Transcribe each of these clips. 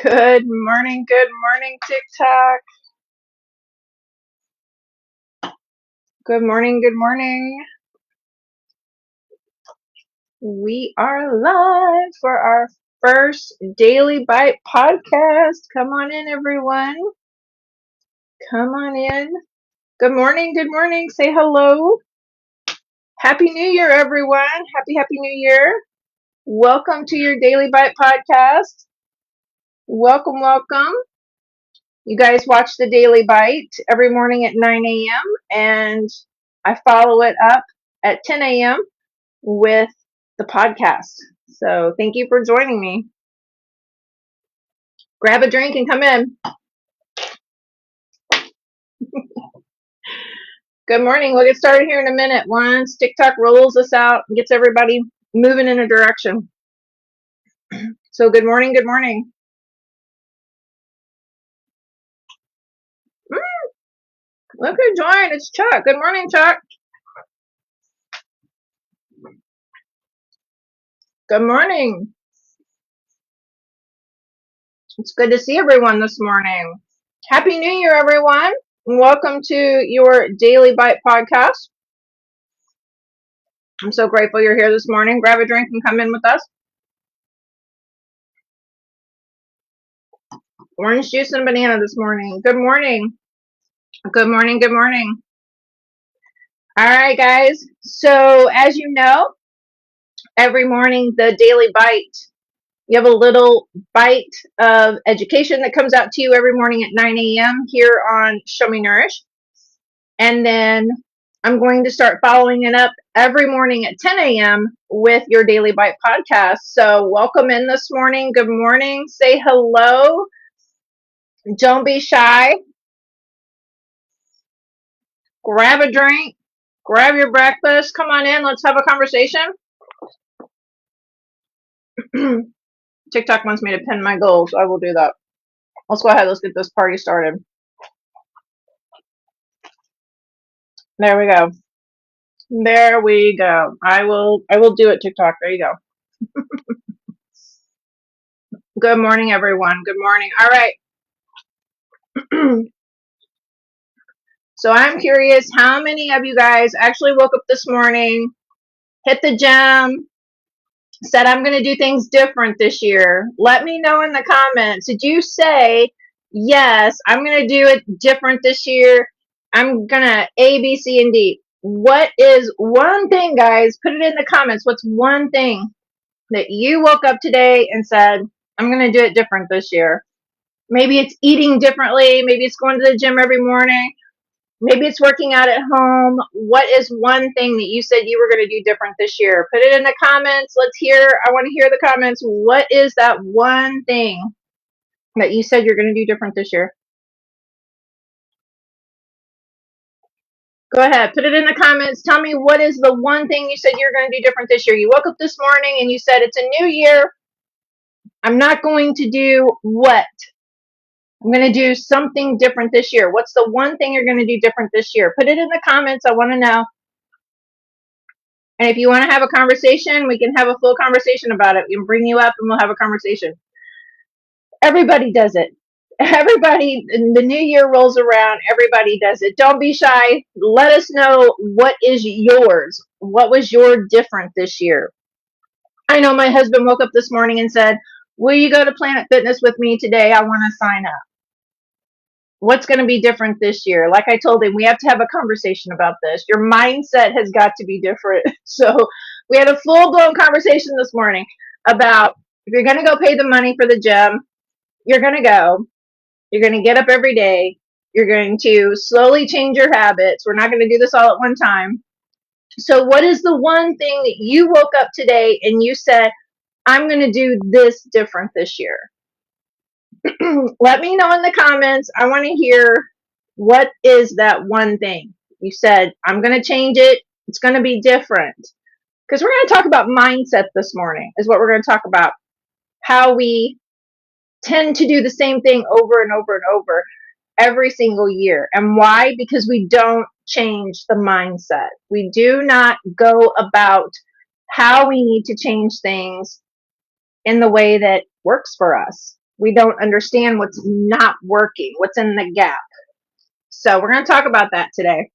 Good morning, TikTok. Good morning. We are live for our first Daily Bite podcast. Come on in, everyone. Come on in. Good morning, good morning. Say hello. Happy New Year, everyone. Happy New Year. Welcome to your Daily Bite podcast. Welcome. You guys watch the Daily Bite every morning at 9 a.m. and I follow it up at 10 a.m. with the podcast. So thank you for joining me. Grab a drink and come in. Good morning. We'll get started here in a minute once TikTok rolls us out and gets everybody moving in a direction. So good morning. Look who joined. It's Chuck. Good morning, Chuck. Good morning. It's good to see everyone this morning. Happy New Year, everyone. Welcome to your Daily Bite podcast. I'm so grateful you're here this morning. Grab a drink and come in with us. Orange juice and banana this morning. Good morning. Good morning. All right, guys. So, as you know, every morning, the Daily Bite, you have a little bite of education that comes out to you every morning at 9 a.m. here on Show Me Nourish. And then I'm going to start following it up every morning at 10 a.m. with your Daily Bite podcast. So, welcome in this morning. Good morning. Say hello. Don't be shy. Grab a drink. Grab your breakfast. Come on in. Let's have a conversation. TikTok wants me to pin my goal, so I will do that. Let's go ahead. Let's get this party started. There we go. I will do it, TikTok. There you go. Good morning, everyone. Good morning. All right. So I'm curious, how many of you guys actually woke up this morning, hit the gym, said I'm going to do things different this year? Let me know in the comments. Did you say, yes, I'm going to do it different this year? I'm going to A, B, C, and D. What is one thing, guys? Put it in the comments. What's one thing that you woke up today and said, I'm going to do it different this year? Maybe it's eating differently. Maybe it's going to the gym every morning. Maybe it's working out at home. What is one thing that you said you were going to do different this year? Put it in the comments. I want to hear the comments. What is that one thing that you said you're going to do different this year? Go ahead. Put it in the comments. Tell me, what is the one thing you said you're going to do different this year? You woke up this morning and you said, it's a new year. I'm not going to do what? I'm going to do something different this year. What's the one thing you're going to do different this year? Put it in the comments. I want to know. And if you want to have a conversation, we can have a full conversation about it. We can bring you up and we'll have a conversation. Everybody does it. Everybody, the new year rolls around, everybody does it. Don't be shy. Let us know, what is yours. What was your different this year? I know my husband woke up this morning and said, will you go to Planet Fitness with me today? I want to sign up. What's going to be different this year? Like I told him, we have to have a conversation about this. Your mindset has got to be different. So we had a full-blown conversation this morning about, if you're going to go pay the money for the gym, you're going to go. You're going to get up every day. You're going to slowly change your habits. We're not going to do this all at one time. So what is the one thing that you woke up today and you said, I'm going to do this different this year? Let me know in the comments. I want to hear, what is that one thing you said, I'm going to change it. It's going to be different. Because we're going to talk about mindset this morning, is what we're going to talk about. How we tend to do the same thing over and over and over every single year. And why? Because we don't change the mindset. We do not go about how we need to change things in the way that works for us. We don't understand what's not working, what's in the gap. So we're going to talk about that today.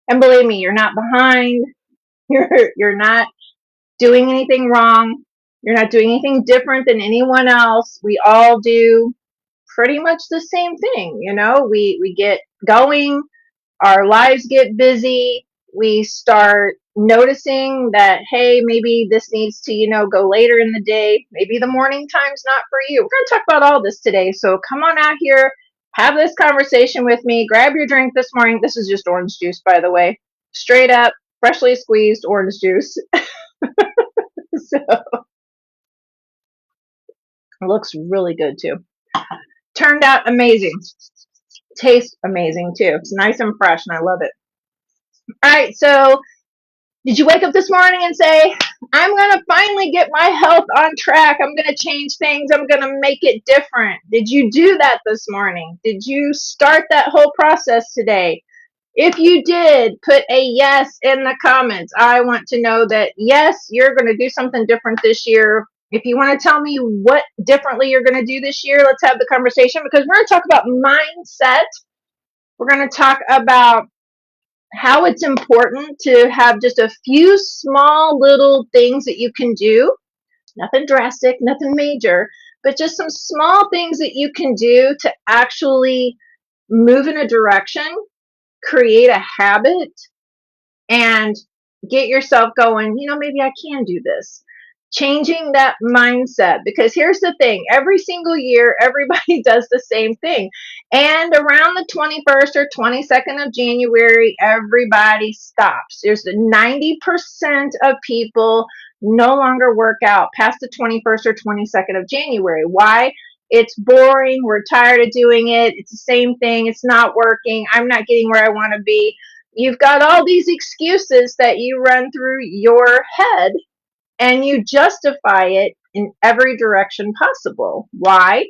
And believe me, you're not behind. You're not doing anything wrong. You're not doing anything different than anyone else. We all do pretty much the same thing. You know, we get going, our lives get busy. We start noticing that, hey, maybe this needs to, go later in the day. Maybe the morning time's not for you. We're going to talk about all this today. So come on out here, have this conversation with me. Grab your drink this morning. This is just orange juice, by the way. Straight up, freshly squeezed orange juice. So it looks really good too. Turned out amazing. Tastes amazing too. It's nice and fresh and I love it. All right, so did you wake up this morning and say, I'm going to finally get my health on track. I'm going to change things. I'm going to make it different. Did you do that this morning? Did you start that whole process today? If you did, put a yes in the comments. I want to know that, yes, you're going to do something different this year. If you want to tell me what differently you're going to do this year, let's have the conversation because we're going to talk about mindset. We're going to talk about how it's important to have just a few small little things that you can do. Nothing drastic, nothing major, but just some small things that you can do to actually move in a direction, create a habit, and get yourself going, maybe I can do this. Changing that mindset, because here's the thing, every single year everybody does the same thing, and around the 21st or 22nd of January everybody stops. There's the 90% of people no longer work out past the 21st or 22nd of January. Why? It's boring, we're tired of doing it, it's the same thing, it's not working, I'm not getting where I want to be. You've got all these excuses that you run through your head and you justify it in every direction possible. Why?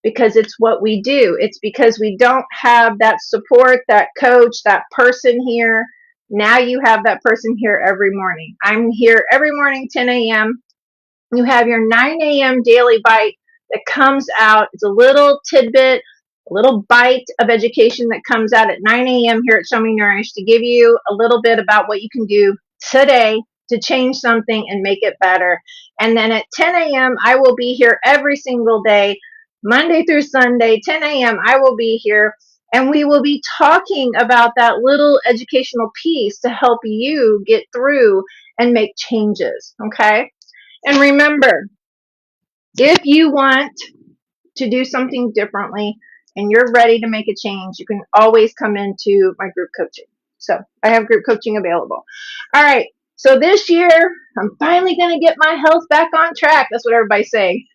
Because it's what we do. It's because we don't have that support, that coach, that person here. Now you have that person here every morning. I'm here every morning, 10 a.m. You have your 9 a.m. daily bite that comes out. It's a little tidbit, a little bite of education that comes out at 9 a.m. here at Show Me Nourish to give you a little bit about what you can do today to change something and make it better. And then at 10 a.m., I will be here every single day, Monday through Sunday, 10 a.m., I will be here. And we will be talking about that little educational piece to help you get through and make changes, okay? And remember, if you want to do something differently and you're ready to make a change, you can always come into my group coaching. So I have group coaching available. All right. So this year, I'm finally going to get my health back on track. That's what everybody's saying.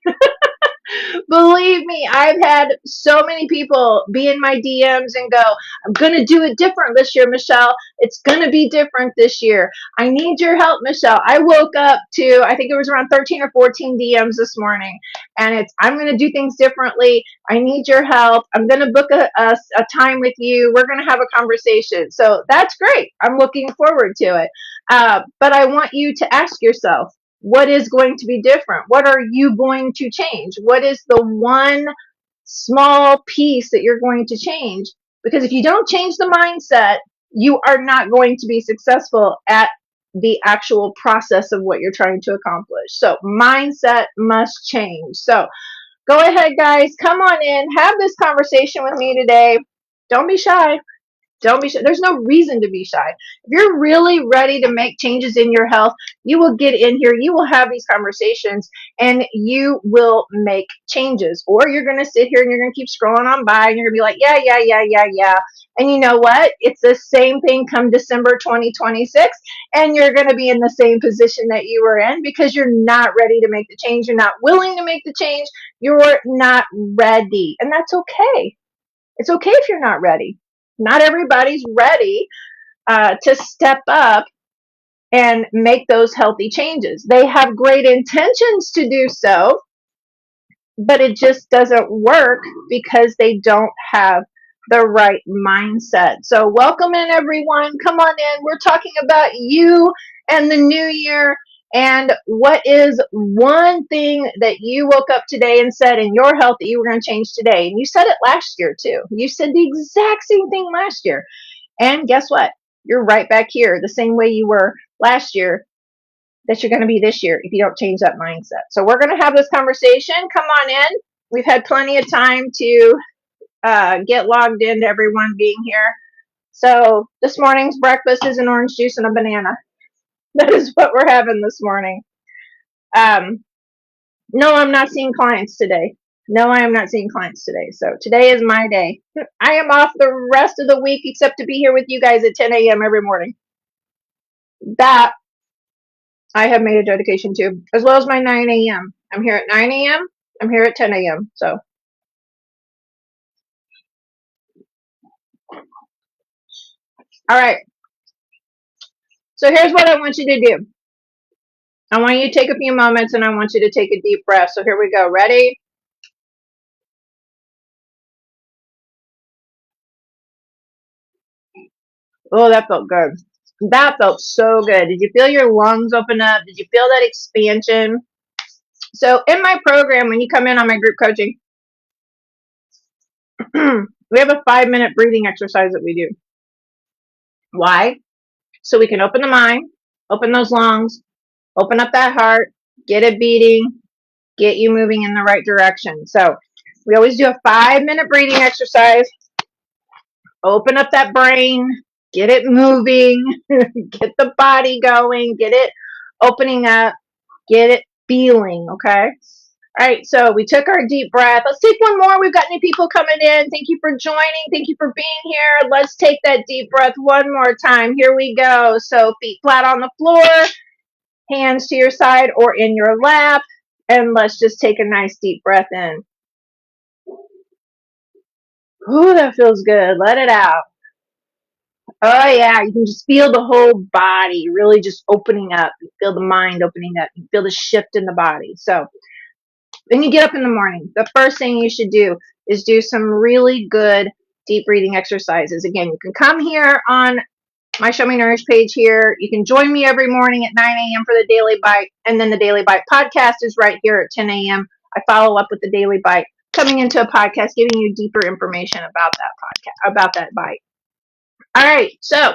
Believe me, I've had so many people be in my DMs and go, I'm going to do it different this year, Michelle. It's going to be different this year. I need your help, Michelle. I woke up to, I think it was around 13 or 14 DMs this morning. And it's, I'm going to do things differently. I need your help. I'm going to book a time with you. We're going to have a conversation. So that's great. I'm looking forward to it. But I want you to ask yourself, what is going to be different? What are you going to change? What is the one small piece that you're going to change? Because if you don't change the mindset, you are not going to be successful at the actual process of what you're trying to accomplish. So mindset must change. So go ahead, guys. Come on in. Have this conversation with me today. Don't be shy. Don't be shy. There's no reason to be shy. If you're really ready to make changes in your health, you will get in here, you will have these conversations, and you will make changes. Or you're going to sit here and you're going to keep scrolling on by, and you're going to be like, yeah. And you know what? It's the same thing come December 2026, and you're going to be in the same position that you were in because you're not ready to make the change. You're not willing to make the change. You're not ready. And that's okay. It's okay if you're not ready. Not everybody's ready to step up and make those healthy changes. They have great intentions to do so, but it just doesn't work because they don't have the right mindset. So welcome in, everyone. Come on in. We're talking about you and the new year And what is one thing that you woke up today and said in your health that you were going to change today? And you said it last year too. You said the exact same thing last year. And guess what? You're right back here the same way you were last year that you're going to be this year if you don't change that mindset. So we're going to have this conversation. Come on in. We've had plenty of time to get logged into everyone being here. So this morning's breakfast is an orange juice and a banana. That is what we're having this morning. No, I'm not seeing clients today. No, I am not seeing clients today. So today is my day. I am off the rest of the week except to be here with you guys at 10 a.m. every morning. That I have made a dedication to, as well as my 9 a.m. I'm here at 9 a.m. I'm here at 10 a.m. So, all right. So here's what I want you to do. I want you to take a few moments and I want you to take a deep breath. So here we go. Ready? Oh, that felt good. That felt so good. Did you feel your lungs open up? Did you feel that expansion? So in my program, when you come in on my group coaching, we have a 5-minute breathing exercise that we do. Why? So we can open the mind, open those lungs, open up that heart, get it beating, get you moving in the right direction. So we always do a 5-minute breathing exercise. Open up that brain, get it moving, get the body going, get it opening up, get it feeling, okay? All right, so we took our deep breath. Let's take one more. We've got new people coming in. Thank you for joining. Thank you for being here. Let's take that deep breath one more time. Here we go. So feet flat on the floor, hands to your side or in your lap, and let's just take a nice deep breath in. Ooh, that feels good. Let it out. Oh yeah, you can just feel the whole body really just opening up. You feel the mind opening up. You feel the shift in the body. So when you get up in the morning, the first thing you should do is do some really good deep breathing exercises. Again, you can come here on my Show Me Nourish page here. You can join me every morning at 9 a.m. for the Daily Bite. And then the Daily Bite podcast is right here at 10 a.m. I follow up with the Daily Bite, coming into a podcast, giving you deeper information about that podcast, about that bite. All right. So,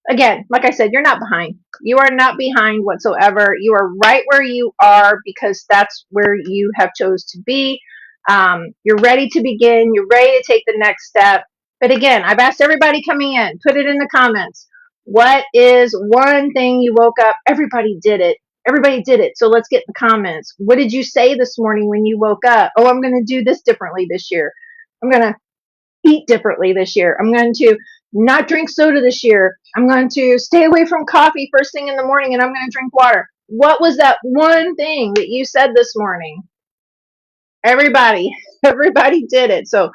again, like I said, you're not behind. You are not behind whatsoever. You are right where you are because that's where you have chose to be. You're ready to begin. You're ready to take the next step. But again, I've asked everybody coming in, put it in the comments. What is one thing you woke up? Everybody did it. Everybody did it. So let's get the comments. What did you say this morning when you woke up? Oh, I'm going to do this differently this year. I'm going to eat differently this year. I'm going to not drink soda this year. I'm going to stay away from coffee first thing in the morning and I'm going to drink water. What was that one thing that you said this morning? Everybody did it. So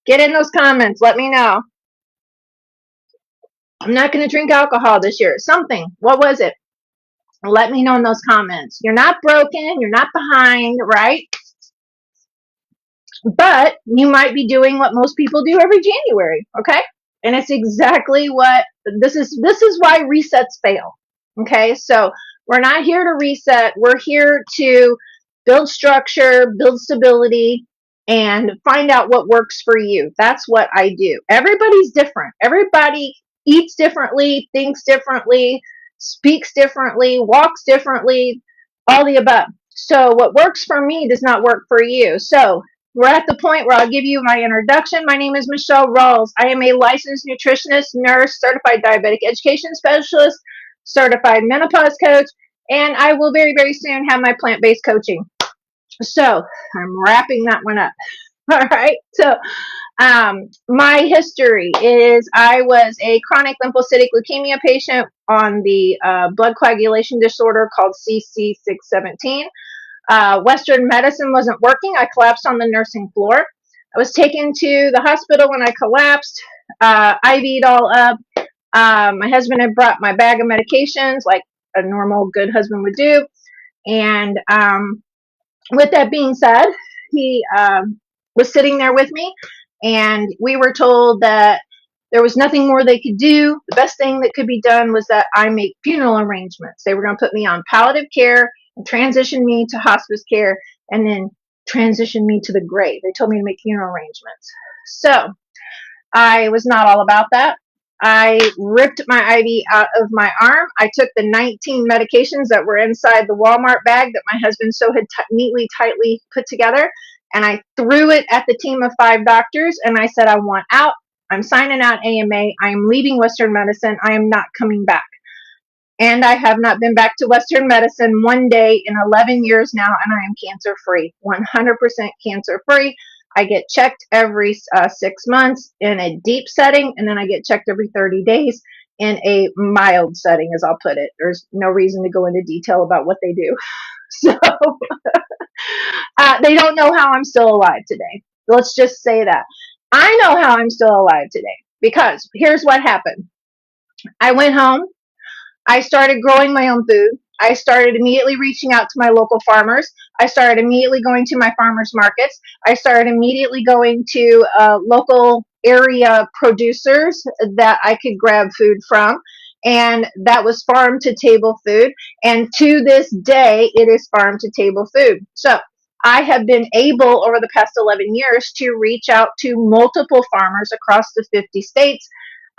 get in those comments. Let me know. I'm not going to drink alcohol this year. Something. What was it? Let me know in those comments. You're not broken. You're not behind, right? But you might be doing what most people do every January, okay? And it's exactly what this is why resets fail. Okay? So we're not here to reset. We're here to build structure, build stability, and find out what works for you. That's what I do. Everybody's different. Everybody eats differently, thinks differently, speaks differently, walks differently, all the above. So what works for me does not work for you. So we're at the point where I'll give you my introduction. My name is Michelle Rawls. I am a licensed nutritionist, nurse, certified diabetic education specialist, certified menopause coach, and I will very, very soon have my plant-based coaching. So I'm wrapping that one up. All right. So my history is I was a chronic lymphocytic leukemia patient on the blood coagulation disorder called CC617. Western medicine wasn't working. I collapsed on the nursing floor. I was taken to the hospital when I collapsed, IV'd all up. My husband had brought my bag of medications like a normal good husband would do. And with that being said, he was sitting there with me, and we were told that There was nothing more they could do. The best thing that could be done was that I make funeral arrangements. They were going to put me on palliative care and transition me to hospice care and then transition me to the grave. They told me to make funeral arrangements. So I was not all about that. I ripped my IV out of my arm. I took the 19 medications that were inside the Walmart bag that my husband so had neatly, tightly put together, and I threw it at the team of 5 doctors, and I said, I want out. I'm signing out AMA. I am leaving Western medicine. I am not coming back. And I have not been back to Western medicine one day in 11 years now, and I am cancer free, 100% cancer free. I get checked every 6 months in a deep setting, and then I get checked every 30 days in a mild setting, as I'll put it. There's no reason to go into detail about what they do. So they don't know how I'm still alive today. Let's just say that. I know how I'm still alive today because here's what happened. I went home. I started growing my own food. I started immediately reaching out to my local farmers. I started immediately going to my farmers markets. I started immediately going to local area producers that I could grab food from. And that was farm to table food. And to this day, it is farm to table food. So I have been able over the past 11 years to reach out to multiple farmers across the 50 states.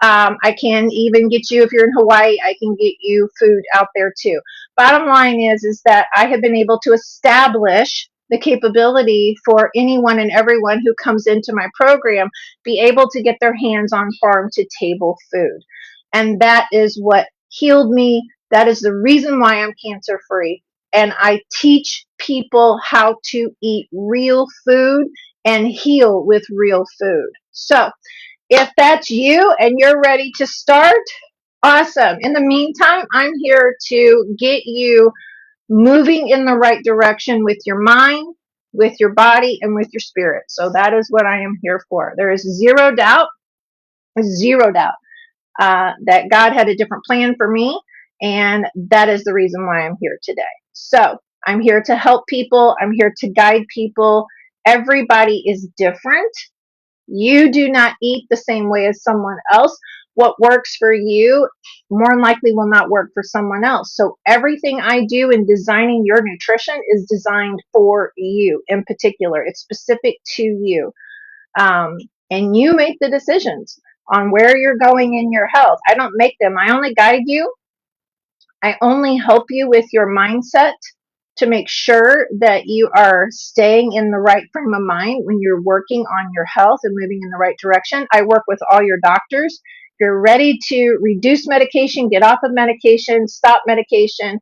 I can even get you, if you're in Hawaii, I can get you food out there too. Bottom line is that I have been able to establish the capability for anyone and everyone who comes into my program be able to get their hands on farm to table food. And that is what healed me. That is the reason why I'm cancer free. And I teach people how to eat real food and heal with real food. So if that's you and you're ready to start, awesome. In the meantime, I'm here to get you moving in the right direction with your mind, with your body, and with your spirit. So that is what I am here for. There is zero doubt that God had a different plan for me, and that is the reason why I'm here today. So I'm here to help people. I'm here to guide people. Everybody is different. You do not eat the same way as someone else. What works for you more than likely will not work for someone else. So everything I do in designing your nutrition is designed for you in particular. It's specific to you. And you make the decisions on where you're going in your health. I don't make them. I only guide you. I only help you with your mindset to make sure that you are staying in the right frame of mind when you're working on your health and moving in the right direction. I work with all your doctors. If you're ready to reduce medication, get off of medication, stop medication.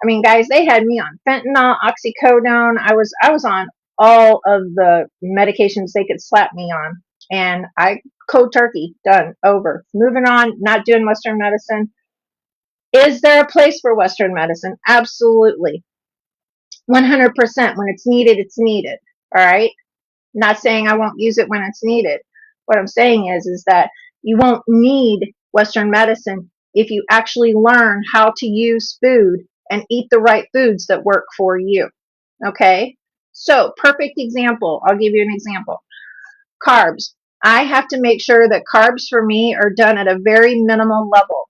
I mean, guys, they had me on fentanyl, oxycodone. I was on all of the medications they could slap me on. And I cold turkey, done, over. Moving on, not doing Western medicine. Is there a place for Western medicine? Absolutely. 100%. When it's needed, it's needed. All right. Not saying I won't use it when it's needed. What I'm saying is that you won't need Western medicine if you actually learn how to use food and eat the right foods that work for you. Okay. So perfect example. I'll give you an example. Carbs. I have to make sure that carbs for me are done at a very minimal level.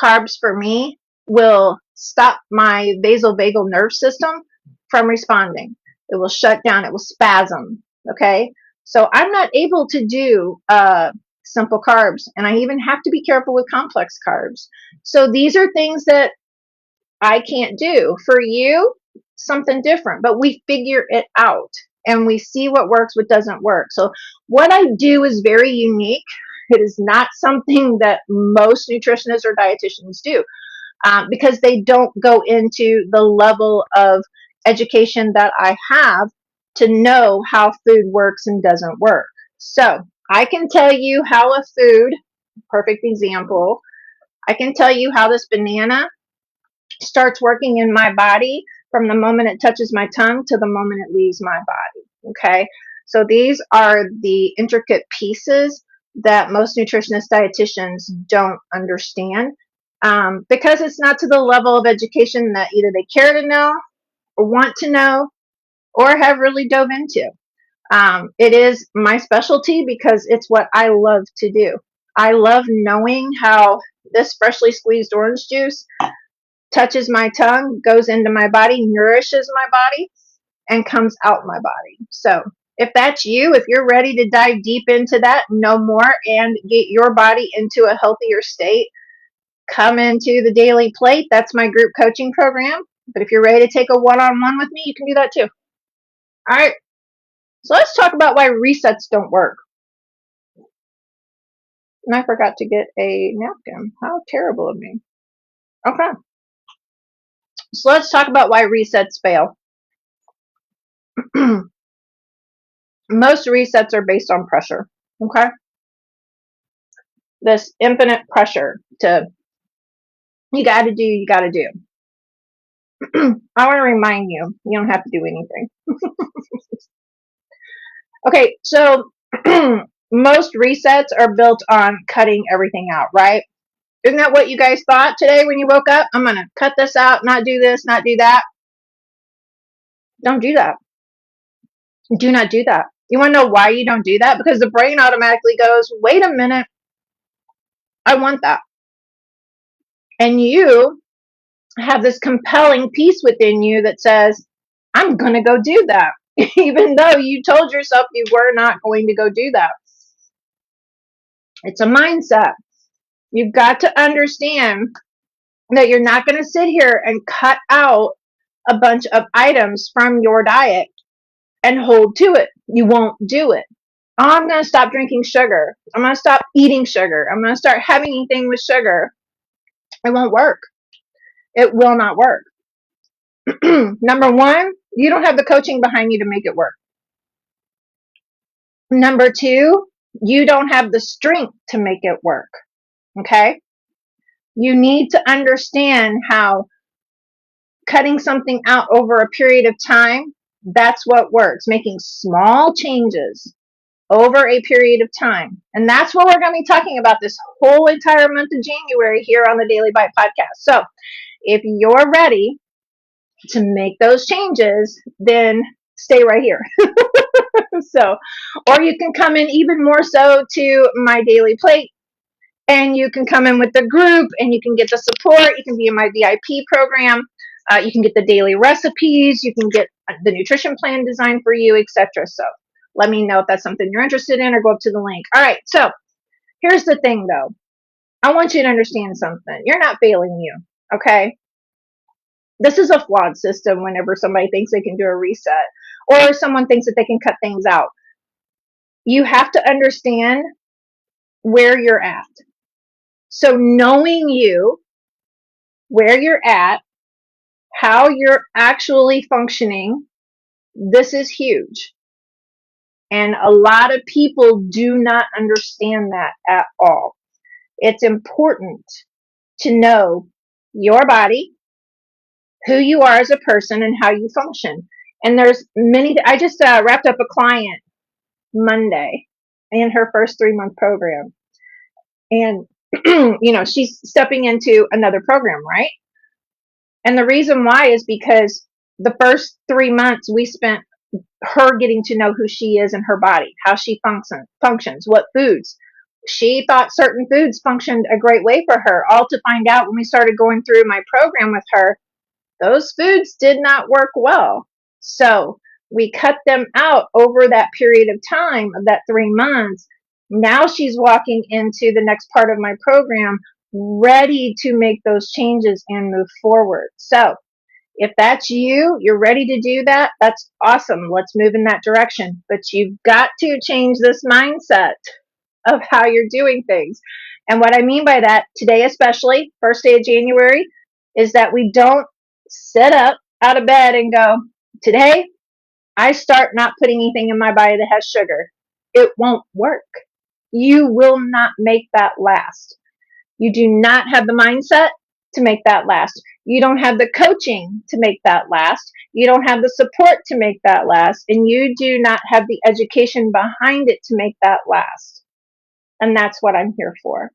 Carbs for me will stop my vasovagal nerve system from responding. It will shut down. It will spasm. Okay. So I'm not able to do simple carbs, and I even have to be careful with complex carbs. So these are things that I can't do. For you, something different, but we figure it out and we see what works, what doesn't work. So what I do is very unique. It is not something that most nutritionists or dietitians do because they don't go into the level of education that I have to know how food works and doesn't work. So I can tell you how a food, perfect example, I can tell you how this banana starts working in my body from the moment it touches my tongue to the moment it leaves my body. Okay. So these are the intricate pieces that most nutritionists, dietitians don't understand because it's not to the level of education that either they care to know or want to know or have really dove into. It is my specialty because it's what I love to do. I love knowing how this freshly squeezed orange juice touches my tongue, goes into my body, nourishes my body, and comes out my body. So if that's you, if you're ready to dive deep into that, know more, and get your body into a healthier state, come into the Daily Plate. That's my group coaching program. But if you're ready to take a one-on-one with me, you can do that too. All right. So let's talk about why resets don't work. And I forgot to get a napkin. How terrible of me. Okay. So let's talk about why resets fail. Most resets are based on pressure. Okay. This infinite pressure to, you got to do, you got to do. I want to remind you, you don't have to do anything. Okay, so most resets are built on cutting everything out, right? Isn't that what you guys thought today when you woke up? I'm going to cut this out, not do this, not do that. Don't do that. Do not do that. You want to know why you don't do that? Because the brain automatically goes, wait a minute, I want that. And you have this compelling piece within you that says, I'm going to go do that. Even though you told yourself you were not going to go do that. It's a mindset. You've got to understand that you're not going to sit here and cut out a bunch of items from your diet and hold to it. You won't do it. Oh, I'm going to stop drinking sugar. I'm going to stop eating sugar. I'm going to start having anything with sugar. It won't work. It will not work. Number one, you don't have the coaching behind you to make it work. Number two, you don't have the strength to make it work. Okay? You need to understand how cutting something out over a period of time, that's what works. Making small changes over a period of time. And that's what we're going to be talking about this whole entire month of January here on the Daily Bite podcast. So if you're ready to make those changes, then stay right here. So, or you can come in even more so to my Daily Plate, and you can come in with the group and you can get the support. You can be in my VIP program. You can get the daily recipes. You can get the nutrition plan designed for you, etc. So let me know if that's something you're interested in, or go up to the link. All right. So here's the thing, though. I want you to understand something. You're not failing you. Okay. This is a flawed system whenever somebody thinks they can do a reset or someone thinks that they can cut things out. You have to understand where you're at. So knowing you, where you're at, how you're actually functioning, this is huge. And a lot of people do not understand that at all. It's important to know your body, who you are as a person, and how you function. And there's many, I just wrapped up a client Monday in her first 3-month program. And, she's stepping into another program, right? And the reason why is because the first 3 months we spent her getting to know who she is and her body, how she functions, what foods. She thought certain foods functioned a great way for her, all to find out when we started going through my program with her, those foods did not work well. So we cut them out over that period of time of that 3 months. Now she's walking into the next part of my program ready to make those changes and move forward. So if that's you, you're ready to do that, that's awesome. Let's move in that direction. But you've got to change this mindset of how you're doing things. And what I mean by that, today especially, first day of January, is that we don't sit up out of bed and go, today I start not putting anything in my body that has sugar. It won't work. You will not make that last. You do not have the mindset to make that last. You don't have the coaching to make that last. You don't have the support to make that last. And you do not have the education behind it to make that last. And that's what I'm here for.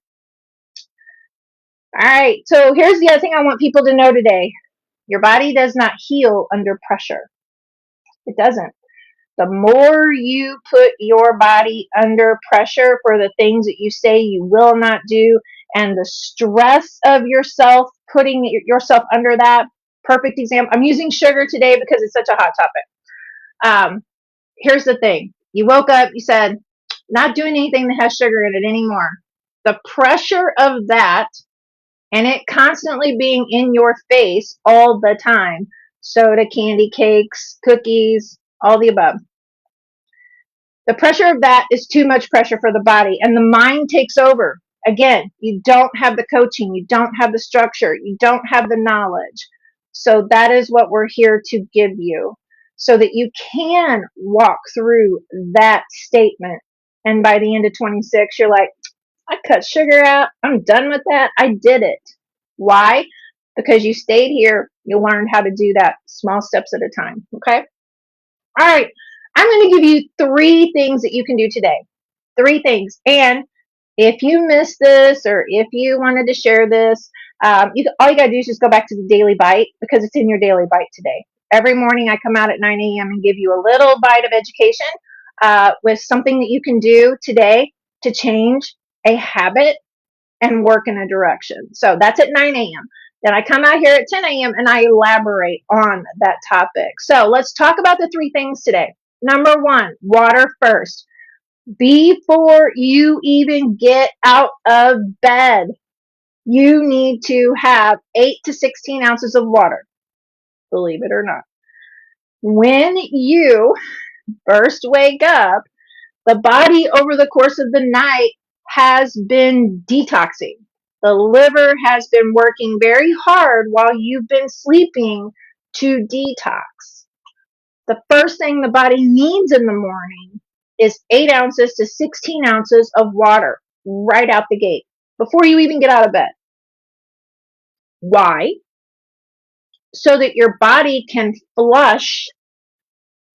All right. So here's the other thing I want people to know today. Your body does not heal under pressure. It doesn't. The more you put your body under pressure for the things that you say you will not do, and the stress of yourself, putting yourself under that. Perfect example. I'm using sugar today because it's such a hot topic. Here's the thing. You woke up, you said, not doing anything that has sugar in it anymore. The pressure of that and it constantly being in your face all the time. Soda, candy, cakes, cookies, all the above. The pressure of that is too much pressure for the body, and the mind takes over. Again, you don't have the coaching, you don't have the structure, you don't have the knowledge. So that is what we're here to give you so that you can walk through that statement. And by the end of 26, you're like, I cut sugar out. I'm done with that. I did it. Why? Because you stayed here. You learned how to do that small steps at a time. Okay. All right. I'm going to give you 3 things that you can do today. 3 things. And if you missed this or if you wanted to share this, all you got to do is just go back to the Daily Bite because it's in your Daily Bite today. Every morning I come out at 9 a.m. and give you a little bite of education with something that you can do today to change a habit and work in a direction. So that's at 9 a.m. Then I come out here at 10 a.m. and I elaborate on that topic. So let's talk about the 3 things today. Number 1, water first. Before you even get out of bed, you need to have 8 to 16 ounces of water, believe it or not. When you first wake up, the body over the course of the night has been detoxing. The liver has been working very hard while you've been sleeping to detox. The first thing the body needs in the morning is 8 ounces to 16 ounces of water right out the gate before you even get out of bed. Why? So that your body can flush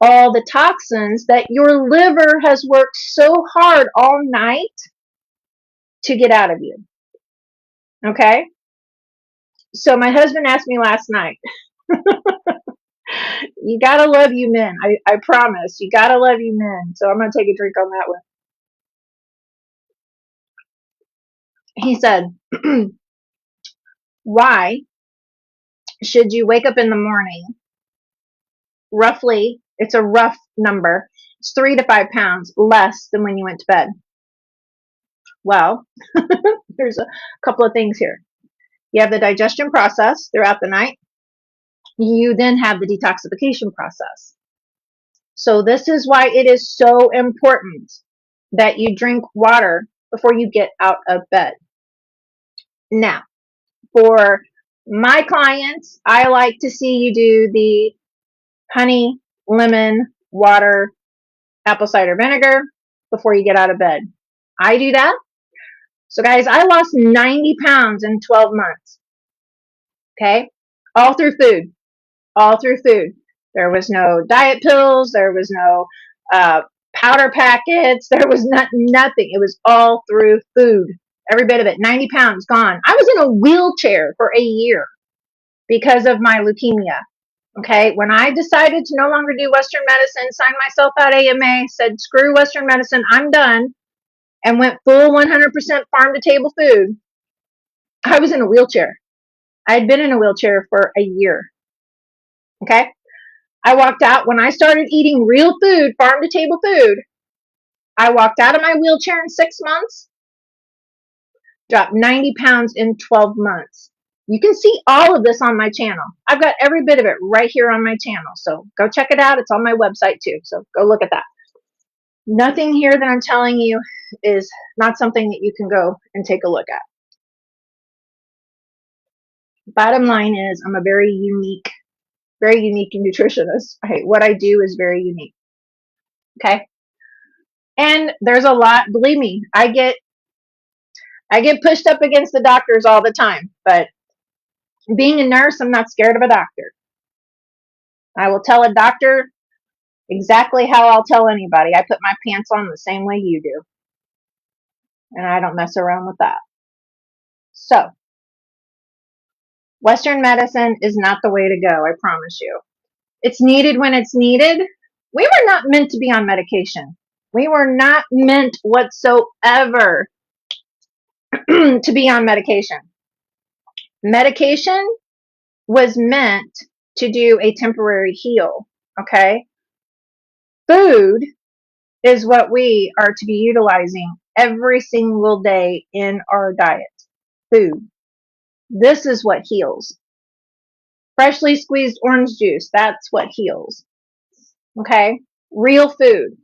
all the toxins that your liver has worked so hard all night to get out of you. Okay? So my husband asked me last night, you gotta love you men. I promise. You gotta love you men. So I'm gonna take a drink on that one. He said, why should you wake up in the morning? Roughly, it's a rough number. It's 3 to 5 pounds less than when you went to bed. Well, there's a couple of things here. You have the digestion process throughout the night. You then have the detoxification process. So this is why it is so important that you drink water before you get out of bed. Now, for my clients, I like to see you do the honey, lemon, water, apple cider vinegar before you get out of bed. I do that. So guys, I lost 90 pounds in 12 months. Okay? All through food. All through food. There was no diet pills. There was no powder packets. There was nothing. It was all through food. Every bit of it. 90 pounds gone. I was in a wheelchair for a year because of my leukemia. Okay, when I decided to no longer do Western medicine, signed myself out AMA, said screw Western medicine, I'm done, and went full 100% farm to table food, I was in a wheelchair. I had been in a wheelchair for a year. Okay, I walked out when I started eating real food, farm to table food. I walked out of my wheelchair in 6 months, dropped 90 pounds in 12 months. You can see all of this on my channel. I've got every bit of it right here on my channel. So go check it out. It's on my website too. So go look at that. Nothing here that I'm telling you is not something that you can go and take a look at. Bottom line is I'm a very unique nutritionist. What I do is very unique. Okay. And there's a lot, believe me, I get pushed up against the doctors all the time, but being a nurse, I'm not scared of a doctor. I will tell a doctor exactly how I'll tell anybody. I put my pants on the same way you do. And I don't mess around with that. So, Western medicine is not the way to go, I promise you. It's needed when it's needed, We were not meant to be on medication. We were not meant whatsoever to be on medication. Medication was meant to do a temporary heal. Okay. Food is what we are to be utilizing every single day in our diet. Food. This is what heals. Freshly squeezed orange juice. That's what heals. Okay. Real food.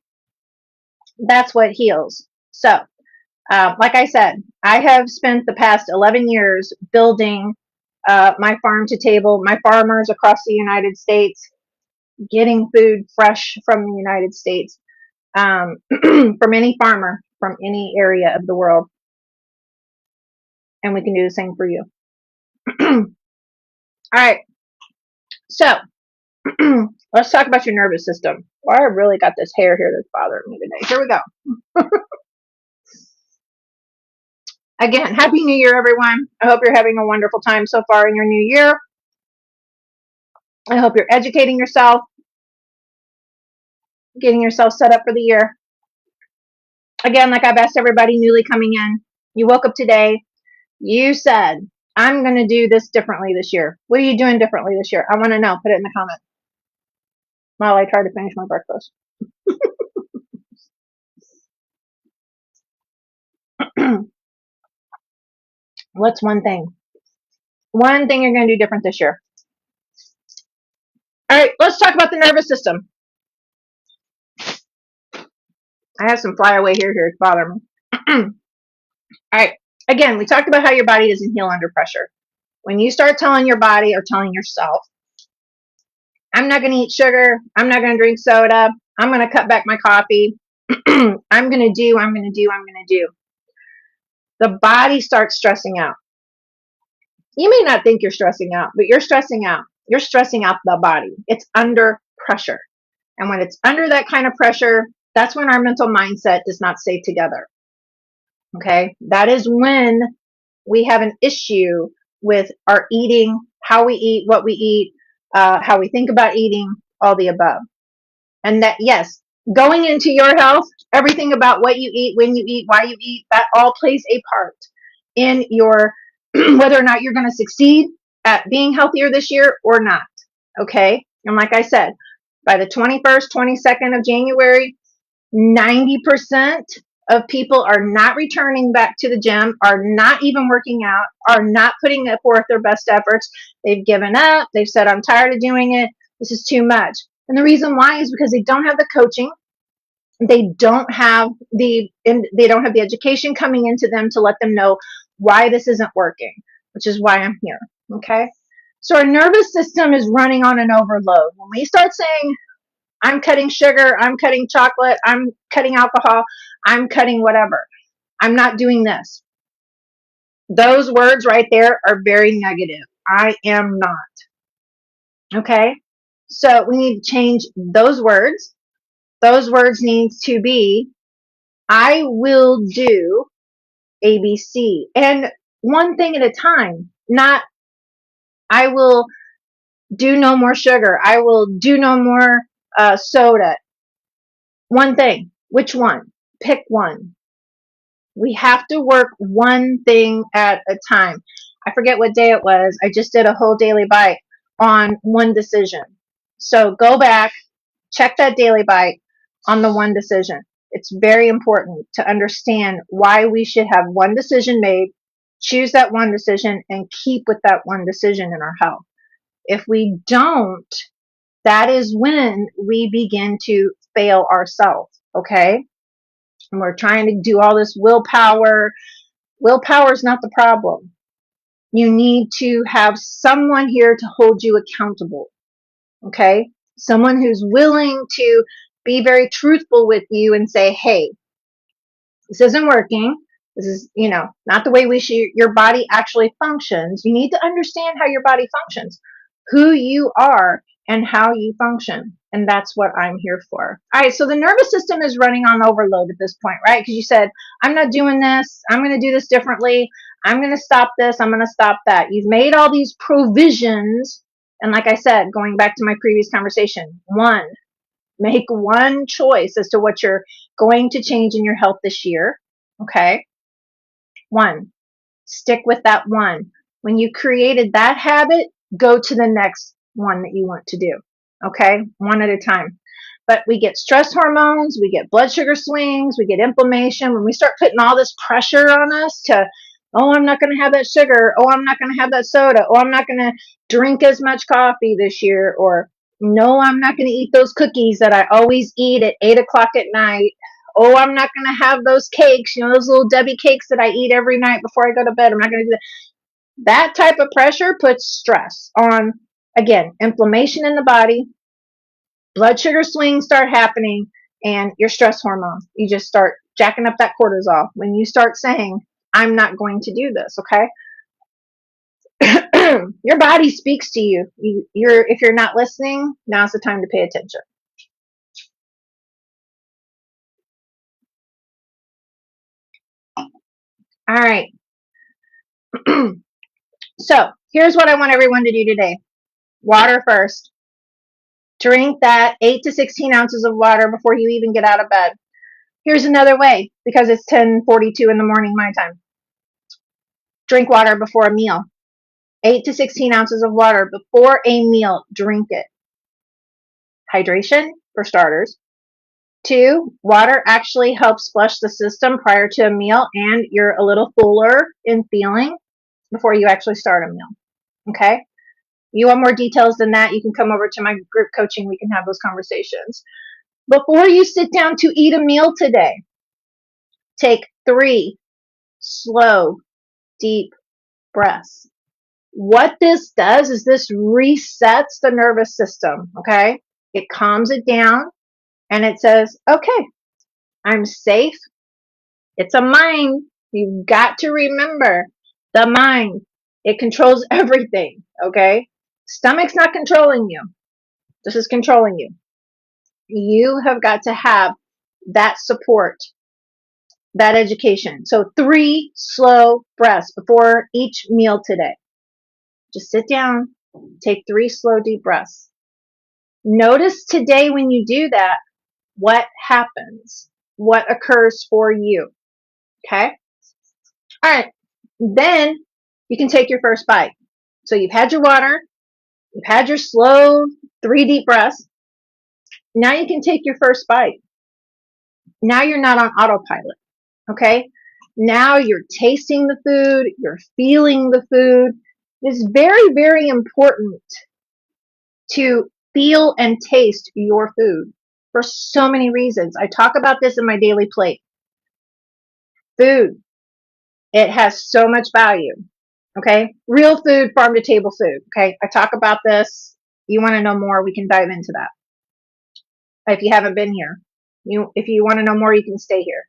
That's what heals. So, like I said, I have spent the past 11 years building my farm to table, my farmers across the United States, getting food fresh from the United States, from any farmer from any area of the world. And we can do the same for you. All right. So, let's talk about your nervous system. Well, I really got this hair here that's bothering me today. Here we go. Again, Happy New Year, everyone. I hope you're having a wonderful time so far in your new year. I hope you're educating yourself, getting yourself set up for the year. Again, like I've asked everybody newly coming in, you woke up today, you said, I'm going to do this differently this year. What are you doing differently this year? I want to know. Put it in the comments while I try to finish my breakfast. What's one thing? One thing you're going to do different this year. All right, let's talk about the nervous system. I have some flyaway hair here. It's bothering me. All right. Again, we talked about how your body doesn't heal under pressure. When you start telling your body or telling yourself, I'm not going to eat sugar, I'm not going to drink soda, I'm going to cut back my coffee, I'm going to do, the body starts stressing out. You may not think you're stressing out, but you're stressing out. You're stressing out the body. It's under pressure. And when it's under that kind of pressure, that's when our mental mindset does not stay together. Okay? That is when we have an issue with our eating, how we eat, what we eat, how we think about eating, all the above. And that, yes, going into your health, everything about what you eat, when you eat, why you eat, that all plays a part in your whether or not you're going to succeed at being healthier this year or not. Okay? And like I said, by the 21st, 22nd of January, 90% of people are not returning back to the gym, are not even working out, are not putting forth their best efforts. They've given up. They've said, I'm tired of doing it. This is too much. And the reason why is because they don't have the coaching. They don't have the education coming into them to let them know why this isn't working, which is why I'm here. Okay. So our nervous system is running on an overload. When we start saying, I'm cutting sugar, I'm cutting chocolate, I'm cutting alcohol, I'm cutting whatever, I'm not doing this. Those words right there are very negative. I am not. Okay. So we need to change those words. Those words need to be, I will do ABC. And one thing at a time, not I will do no more sugar. I will do no more soda. One thing. Which one? Pick one. We have to work one thing at a time. I forget what day it was. I just did a whole daily bite on one decision. So go back, check that daily bite on the one decision. It's very important to understand why we should have one decision made, choose that one decision, and keep with that one decision in our health. If we don't, that is when we begin to fail ourselves, okay? And we're trying to do all this willpower. Willpower is not the problem. You need to have someone here to hold you accountable, okay? Someone who's willing to be very truthful with you and say, hey, this isn't working. This is, not the way your body actually functions. You need to understand how your body functions, who you are, and how you function. And that's what I'm here for. All right, so the nervous system is running on overload at this point, right? Because you said, I'm not doing this. I'm going to do this differently. I'm going to stop this. I'm going to stop that. You've made all these provisions. And like I said, going back to my previous conversation, one, Make one choice as to what you're going to change in your health this year. Okay. One. Stick with that one. When you created that habit, go to the next one that you want to do. Okay. One at a time. But we get stress hormones, we get blood sugar swings, we get inflammation. When we start putting all this pressure on us to, oh, I'm not going to have that sugar. Oh, I'm not going to have that soda. Oh, I'm not going to drink as much coffee this year. Or, no, I'm not going to eat those cookies that I always eat at 8 o'clock at night. Oh, I'm not going to have those cakes, those little Debbie cakes that I eat every night before I go to bed. I'm not going to do that. That type of pressure puts stress on, again, inflammation in the body, blood sugar swings start happening, and your stress hormone. You just start jacking up that cortisol when you start saying, I'm not going to do this, okay? Your body speaks to you. If you're not listening, now's the time to pay attention. All right. So here's what I want everyone to do today. Water first. Drink that 8 to 16 ounces of water before you even get out of bed. Here's another way, because it's 10:42 in the morning my time. Drink water before a meal. 8 to 16 ounces of water before a meal. Drink it. Hydration, for starters. 2, water actually helps flush the system prior to a meal, and you're a little fuller in feeling before you actually start a meal. Okay? You want more details than that, you can come over to my group coaching. We can have those conversations. Before you sit down to eat a meal today, take 3 slow, deep breaths. What this does is this resets the nervous system, okay? It calms it down, and it says, okay, I'm safe. It's a mind. You've got to remember the mind. It controls everything, okay? Stomach's not controlling you. This is controlling you. You have got to have that support, that education. So 3 slow breaths before each meal today. Just sit down, take 3 slow, deep breaths. Notice today when you do that, what happens, what occurs for you. Okay? All right. Then you can take your first bite. So you've had your water, you've had your slow 3 deep breaths. Now you can take your first bite. Now you're not on autopilot. Okay? Now you're tasting the food, you're feeling the food. It's very, very important to feel and taste your food for so many reasons. I talk about this in my daily plate. Food, it has so much value. Okay? Real food, farm to table food. Okay? I talk about this. You want to know more, we can dive into that. If you haven't been here, if you want to know more, you can stay here.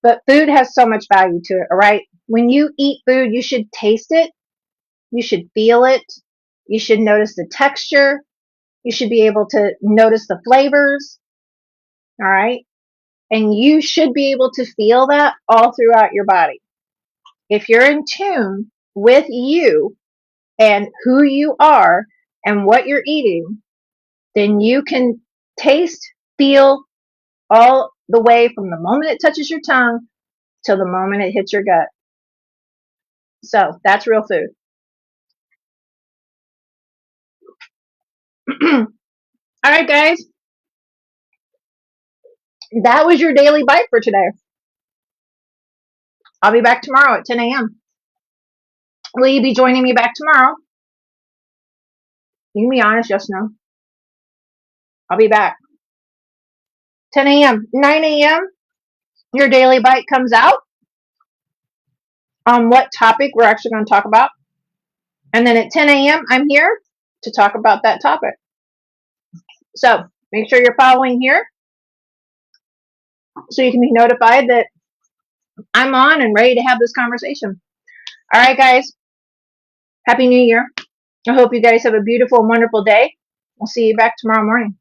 But food has so much value to it, all right? When you eat food, you should taste it. You should feel it. You should notice the texture. You should be able to notice the flavors, all right? And you should be able to feel that all throughout your body. If you're in tune with you and who you are and what you're eating, then you can taste, feel all the way from the moment it touches your tongue till the moment it hits your gut. So that's real food. All right, guys. That was your daily bite for today. I'll be back tomorrow at 10 a.m. Will you be joining me back tomorrow? You can be honest, yes, no. I'll be back. 10 a.m., 9 a.m., your daily bite comes out on what topic we're actually going to talk about. And then at 10 a.m., I'm here to talk about that topic. So make sure you're following here so you can be notified that I'm on and ready to have this conversation. All right, guys. Happy New Year. I hope you guys have a beautiful and wonderful day. We'll see you back tomorrow morning.